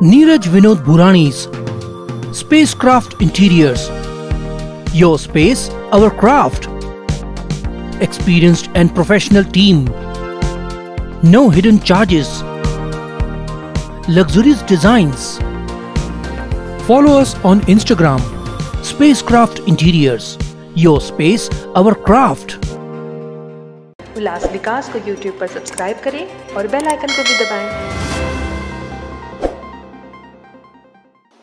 Neeraj Vinod Burani's Spacecraft Interiors. Your space, our craft. Experienced and professional team. No hidden charges. Luxurious designs. Follow us on Instagram. Spacecraft Interiors. Your space, our craft. उल्लास विकास को YouTube पर subscribe करें और bell icon को भी दबाएं।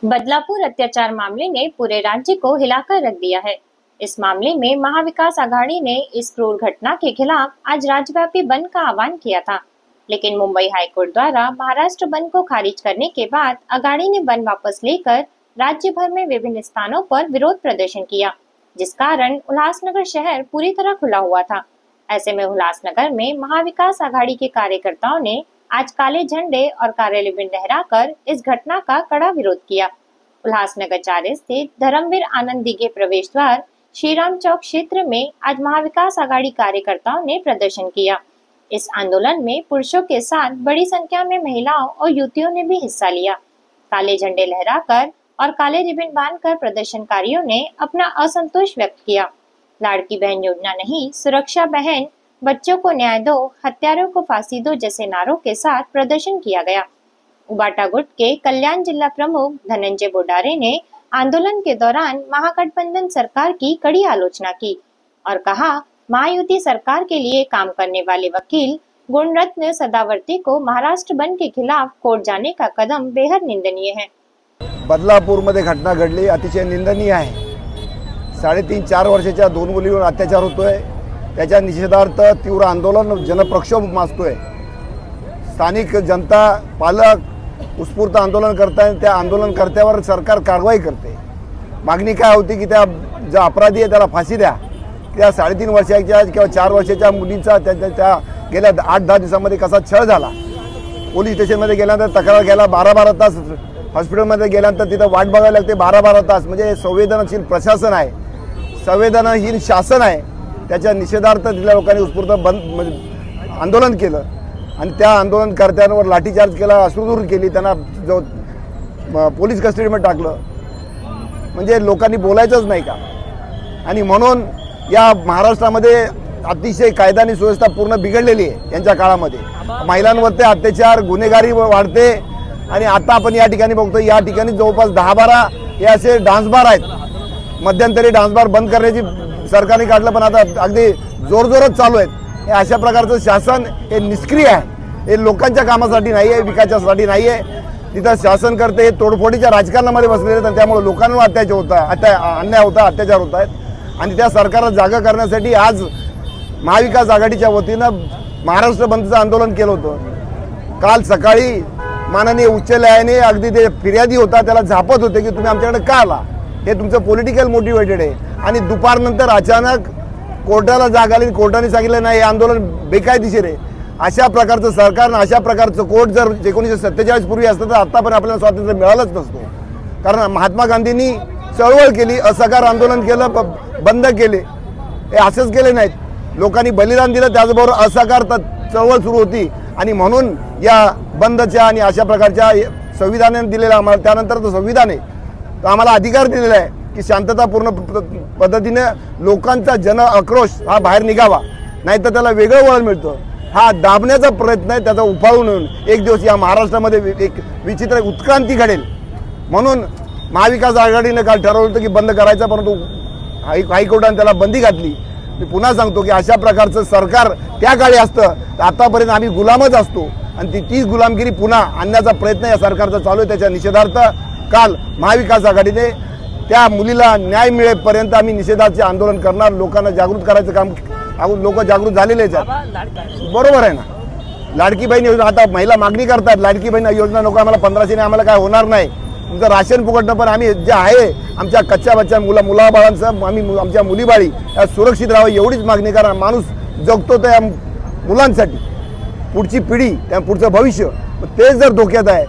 बदलापुर अत्याचार मामले ने पूरे राज्य को हिलाकर रख दिया है। इस मामले में महाविकास आघाड़ी ने इस क्रूर घटना के खिलाफ आज राज्यव्यापी बंद का आह्वान किया था, लेकिन मुंबई हाईकोर्ट द्वारा महाराष्ट्र बंद को खारिज करने के बाद आघाड़ी ने बंद वापस लेकर राज्य भर में विभिन्न स्थानों पर विरोध प्रदर्शन किया, जिस कारण उल्लासनगर शहर पूरी तरह खुला हुआ था। ऐसे में उल्लासनगर में महाविकास आघाड़ी के कार्यकर्ताओं ने आज काले झंडे और काले रिबन लहराकर इस घटना का कड़ा विरोध किया। उल्लासनगर 4 स्थित धर्मवीर आनंद दिघे प्रवेश द्वार श्रीराम चौक क्षेत्र में आज महाविकास आघाड़ी कार्यकर्ताओं ने प्रदर्शन किया। इस आंदोलन में पुरुषों के साथ बड़ी संख्या में महिलाओं और युवतियों ने भी हिस्सा लिया। काले झंडे लहराकर और काले रिबन बांधकर प्रदर्शनकारियों ने अपना असंतोष व्यक्त किया। लाड़की बहन योजना नहीं, सुरक्षा बहन, बच्चों को न्याय दो, हत्यारों को फांसी दो जैसे नारों के साथ प्रदर्शन किया गया। उबाटा गुट के कल्याण जिला प्रमुख धनंजय बोडारे ने आंदोलन के दौरान महागठबंधन सरकार की कड़ी आलोचना की और कहा, महायुति सरकार के लिए काम करने वाले वकील गुणरत्न सदावर्ती को महाराष्ट्र बंद के खिलाफ कोर्ट जाने का कदम बेहद निंदनीय है। बदलापूर मध्ये घटना घडली, अतिशय निंदनीय आहे। 3.5-4 वर्षाच्या 2 मुलींवर अत्याचार होतोय, त्याच्या निषेधार्थ तीव्र आंदोलन जनप्रक्षोभ माजतोय। स्थानिक जनता, पालक उत्स्फूर्त आंदोलन करतायत, त्या आंदोलनकर्त्यावर सरकार कारवाई करते। मागणी काय होती की त्या जो अपराधी आहे त्याला फाशी द्या। त्या 3.5 वर्षाच्या किंवा 4 वर्षाच्या मुलींचा त्या गेल्या 8-10 दिवसांमध्ये कसा छळ झाला। पोलीस स्टेशनमध्ये गेल्यानंतर तक्रार घ्यायला 12-12 तास, हॉस्पिटलमध्ये गेल्यानंतर तिथं वाट बघायला लागते 12-12 तास। म्हणजे संवेदनशील प्रशासन आहे, संवेदनहीन शासन आहे। त्याच्या निषेधार्थ तिथल्या लोकांनी उत्स्फूर्त बंद आंदोलन केलं आणि त्या आंदोलनकर्त्यांवर लाठीचार्ज केला, अश्रुधूर केली, त्यांना जो पोलीस कस्टडीमध्ये टाकलं। म्हणजे लोकांनी बोलायचंच नाही का? आणि म्हणून या महाराष्ट्रामध्ये अतिशय कायदा आणि सुव्यवस्था पूर्ण बिघडलेली आहे। यांच्या काळामध्ये महिलांवरती अत्याचार, गुन्हेगारी वाढते आणि आता आपण या ठिकाणी बघतो, या ठिकाणी जवळपास 10-12 हे असे डान्स बार आहेत। मध्यंतरी डान्स बार बंद करण्याची सरकारने काढलं, पण आता अगदी जोरजोरात चालू आहेत। हे अशा प्रकारचं शासन हे निष्क्रिय आहे। हे लोकांच्या कामासाठी नाही आहे, विकासासाठी नाही आहे। तिथं शासन करते हे तोडफोडीच्या राजकारणामध्ये बसलेले आहेत, त्यामुळे लोकांवर अत्याचार होत आहे, अन्याय होता, अत्याचार होत आहेत। आणि त्या सरकारला जागा करण्यासाठी आज महाविकास आघाडीच्या वतीनं महाराष्ट्र बंदचं आंदोलन केलं होतं। काल सकाळी माननीय उच्च न्यायालयाने अगदी ते फिर्यादी होता त्याला झापत होते की तुम्ही आमच्याकडे का आला, हे तुमचं पॉलिटिकल मोटिवेटेड आहे। आणि दुपारनंतर अचानक कोर्टाला जाग आली, कोर्टाने सांगितलं नाही हे आंदोलन बेकायदेशीर आहे। अशा प्रकारचं सरकार, अशा प्रकारचं कोर्ट जर 1947 पूर्वी असतं तर आतापर्यंत आपल्याला स्वातंत्र्य मिळालंच नसतं। कारण महात्मा गांधींनी चळवळ केली, असहकार आंदोलन केलं, बंद केले, हे असंच केले नाहीत। लोकांनी बलिदान दिलं, त्याचबरोबर असहकार चळवळ सुरू होती। आणि म्हणून या बंदच्या आणि अशा प्रकारच्या संविधानाने दिलेला आम्हाला, त्यानंतर तो संविधान आहे, तो आम्हाला अधिकार दिलेला आहे की शांततापूर्ण पद्धतीने लोकांचा जन आक्रोश हा बाहेर निघावा, नाहीतर त्याला वेगळं वळण मिळतं। हा दाबण्याचा प्रयत्न आहे, त्याचा उफाळून येऊन एक दिवस या महाराष्ट्रामध्ये एक विचित्र उत्क्रांती घडेल। म्हणून महाविकास आघाडीने काल ठरवलं होतं की बंद करायचं, परंतु हायकोर्टाने त्याला बंदी घातली। मी पुन्हा सांगतो की अशा प्रकारचं सरकार त्या काळी असतं तर आतापर्यंत आम्ही गुलामच असतो आणि ती गुलामगिरी पुन्हा आणण्याचा प्रयत्न या सरकारचा चालू आहे। त्याच्या निषेधार्थ काल महाविकास आघाडीने त्या मुलीला न्याय मिळेपर्यंत आम्ही निषेधाचे आंदोलन करणार, लोकांना जागृत करायचं काम। लोक जागृत झालेलेच आहेत, बरोबर आहे ना। लाडकी बहीण योजना, आता महिला मागणी करतात लाडकी बहीण योजना नको आम्हाला, 1500ने आम्हाला काय होणार नाही, तुमचं राशन फुकटणं, पण आम्ही जे आहे आमच्या कच्च्या बच्च्या मुलाबाळांचं आम्ही आमच्या मुलीबाळी या सुरक्षित राहावं एवढीच मागणी करा। माणूस जगतो त्या मुलांसाठी, पुढची पिढी, त्या पुढचं भविष्य, तेच जर धोक्यात आहे,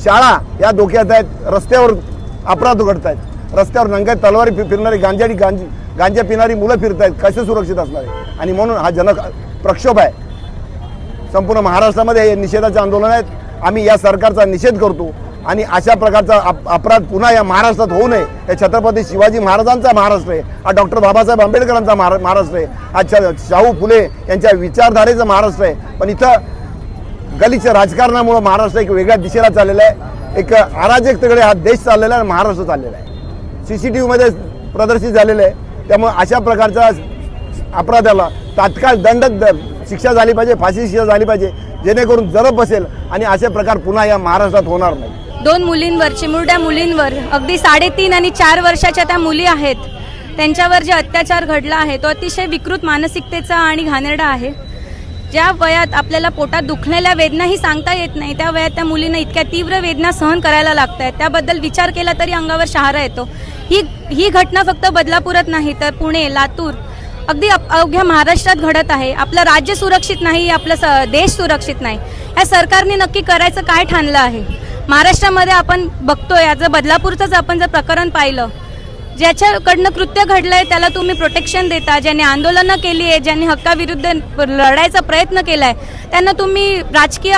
शाळा या धोक्यात आहेत, रस्त्यावर अपराध घडत आहेत, रस्त्यावर नंगा तलवारी फिरणारी गांजा पिणारी मुलं फिरत आहेत, कसे सुरक्षित असणार आहे? आणि म्हणून हा जन प्रक्षोभ आहे। संपूर्ण महाराष्ट्रामध्ये हे निषेधाचे आंदोलन आहेत। आम्ही या सरकारचा निषेध करतो आणि अशा प्रकारचा अपराध पुन्हा या महाराष्ट्रात होऊ नये, हे छत्रपती शिवाजी महाराजांचा महाराष्ट्र आहे, हा डॉक्टर बाबासाहेब आंबेडकरांचा महाराष्ट्र आहे, हा शाहू फुले यांच्या विचारधारेचा महाराष्ट्र आहे. पण इथं गलिच्छ राजकारणामुळे महाराष्ट्र एक वेगळ्या दिशेला चाललेला आहे, एक अराजकतेकडे हा देश चाललेला आहे, महाराष्ट्र चाललेला आहे. CCTV मध्ये प्रदर्शित झालेलं आहे. त्यामुळे अशा प्रकारच्या अपराधाला तात्काळ शिक्षा झाली पाहिजे, फाशी शिक्षा झाली पाहिजे, जेणेकरून जरब बसेल आणि असे प्रकार पुन्हा या महाराष्ट्रात होणार नाही. 2 मुलींवर, चिमुरड्या मुलींवर, अगदी 3.5 आणि 4 वर्षाच्या त्या मुली आहेत, त्यांच्यावर जे अत्याचार घडला आहे तो अतिशय विकृत मानसिकतेचा आणि घाणेरडा आहे. ज्या वयात आपल्याला पोटात दुखलेल्या वेदनाही सांगता येत नाही, त्या वयात त्या मुलींना इतक्या तीव्र वेदना सहन करायला लागत आहेत. त्याबद्दल विचार केला तरी अंगावर शहारा येतो. ही घटना फक्त बदलापुरात नाही तर पुणे, लातूर, अगदी अवघ्या महाराष्ट्रात घडत आहे. आपलं राज्य सुरक्षित नाही, आपलं देश सुरक्षित नाही. या सरकारने नक्की करायचं काय ठाणलं आहे? महाराष्ट्रामध्ये आपण बघतोय, आज बदलापूरचंच आपण जर प्रकरण पाहिलं, ज्याच्याकडनं कृत्य घडलंय त्याला तुम्ही प्रोटेक्शन देता, ज्यांनी आंदोलनं केली आहे, ज्यांनी हक्काविरुद्ध लढायचा प्रयत्न केलाय, त्यांना तुम्ही राजकीय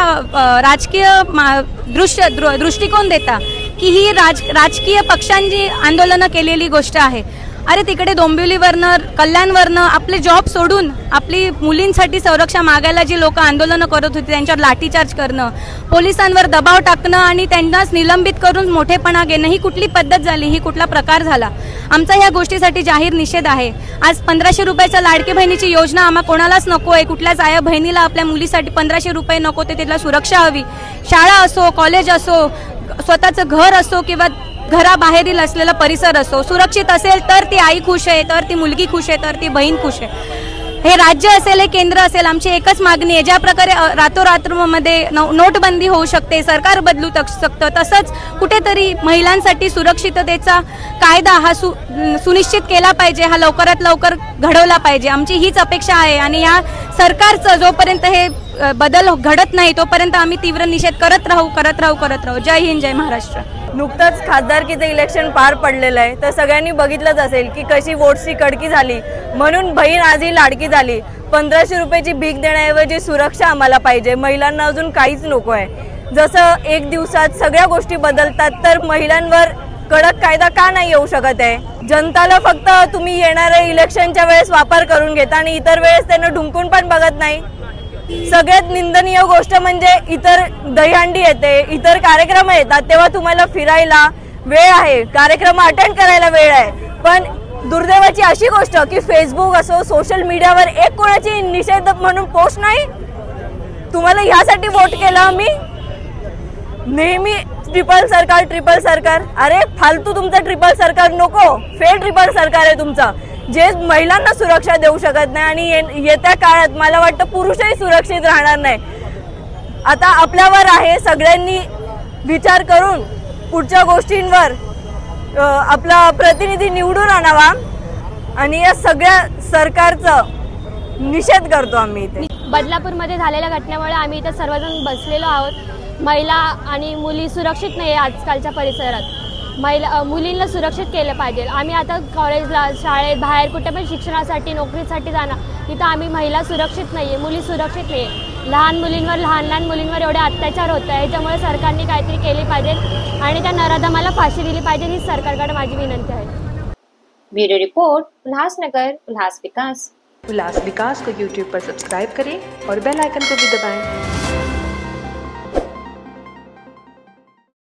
दृष्टिकोन देता की ही राजकीय पक्षांची आंदोलनं केलेली गोष्ट आहे. अरे तिकडे डोंबिवलीवरनं, कल्याणवरनं आपले जॉब सोडून आपली मुलींसाठी संरक्षण मागायला जी लोक आंदोलनं करत होती त्यांच्यावर लाठीचार्ज करणं, पोलिसांवर दबाव टाकणं आणि त्यांनाच निलंबित करून मोठेपणा घेणं, ही कुठली पद्धत झाली? ही कुठला प्रकार झाला? आमचा ह्या गोष्टीसाठी जाहीर निषेध आहे. आज 1500 रुपयाच्या लाडकी बहिणीची योजना आम्हा कोणालाच नको आहे. कुठल्याच आया बहिणीला आपल्या मुलीसाठी 1500 रुपये नको, ते तिला सुरक्षा हवी. शाळा असो, कॉलेज असो, स्वतःचं घर असो किंवा घराबाहेरील असलेला परिसर असो, सुरक्षित असेल तर ती आई खुश आहे, तर ती मुलगी खुश आहे, तर ती बहीण खुश आहे. हे राज्य असेल, हे केंद्र असेल, आमची एकच मागणी आहे. ज्या प्रकारे रातोरात्रमध्ये नोटबंदी होऊ शकते, सरकार बदलू शकतं, तसंच कुठेतरी महिलांसाठी सुरक्षिततेचा कायदा हा सुनिश्चित केला पाहिजे, हा लवकरात लवकर घडवला पाहिजे. आमची हीच अपेक्षा आहे. आणि या सरकारचं जोपर्यंत हे बदल घडत नाही तोपर्यंत आम्ही तीव्र निषेध करत राहू. जय हिंद, जय महाराष्ट्र. नुकतंच खासदारकीचं इलेक्शन पार पडलेलं आहे, तर सगळ्यांनी बघितलंच असेल की कशी वोट्सची कडकी झाली. म्हणून बहीण आजही लाडकी झाली. 1500 रुपयाची भीक देण्याऐवजी सुरक्षा आम्हाला पाहिजे. महिलांना अजून काहीच नको आहे. जसं एक दिवसात सगळ्या गोष्टी बदलतात, तर महिलांवर कडक कायदा का नाही येऊ शकत आहे? जनताला फक्त तुम्ही येणाऱ्या इलेक्शनच्या वेळेस वापर करून घेता आणि इतर वेळेस त्यांना ढुंकून पण बघत नाही. सगळ्यात निंदनीय गोष्ट म्हणजे इतर दहीहंडी येते, इतर कार्यक्रम येतात, तेव्हा तुम्हाला फिरायला वेळ आहे, कार्यक्रम अटेंड करायला वेळ आहे. पण दुर्दैवाची अशी गोष्ट की फेसबुक असो, सोशल मीडियावर एक कोणाची निषेध म्हणून पोस्ट नाही. तुम्हाला ह्यासाठी वोट केलं आम्ही? नेहमी ट्रिपल सरकार. अरे फालतू तुमचं ट्रिपल सरकार नको, फेल ट्रिपल सरकार आहे तुमचं, जे महिलांना सुरक्षा देऊ शकत नाही. आणि येत्या काळात मला वाटतं पुरुषही सुरक्षित राहणार नाही. आता आपल्यावर आहे सगळ्यांनी विचार करून पुढच्या गोष्टींवर आपला प्रतिनिधी निवडून आणावा. आणि या सगळ्या सरकारचं निषेध करतो आम्ही इथे. बदलापूरमध्ये झालेल्या घटनेमुळे आम्ही इथे सर्वजण बसलेलो आहोत. महिला आणि मुली सुरक्षित नाही आहे आजकालच्या परिसरात. मुलींना सुरक्षित केलं पाहिजे. आम्ही आता कॉलेजला, शाळेत, बाहेर कुठे पण शिक्षणासाठी, नोकरीसाठी जाणार, तिथं आम्ही महिला सुरक्षित नाही आहे, मुली सुरक्षित नाही आहे. लहान मुलींवर एवढे अत्याचार होत आहे. याच्यामुळे सरकारने काहीतरी केले पाहिजे आणि त्या नराधमाला फाशी दिली पाहिजे, ही सरकारकडे माझी विनंती आहे. ब्यूरो रिपोर्ट, उल्हासनगर, उल्हास विकास. उल्लास विकास को YouTube पर सब्सक्राइब करें और बेल आइकन को भी दबाएं।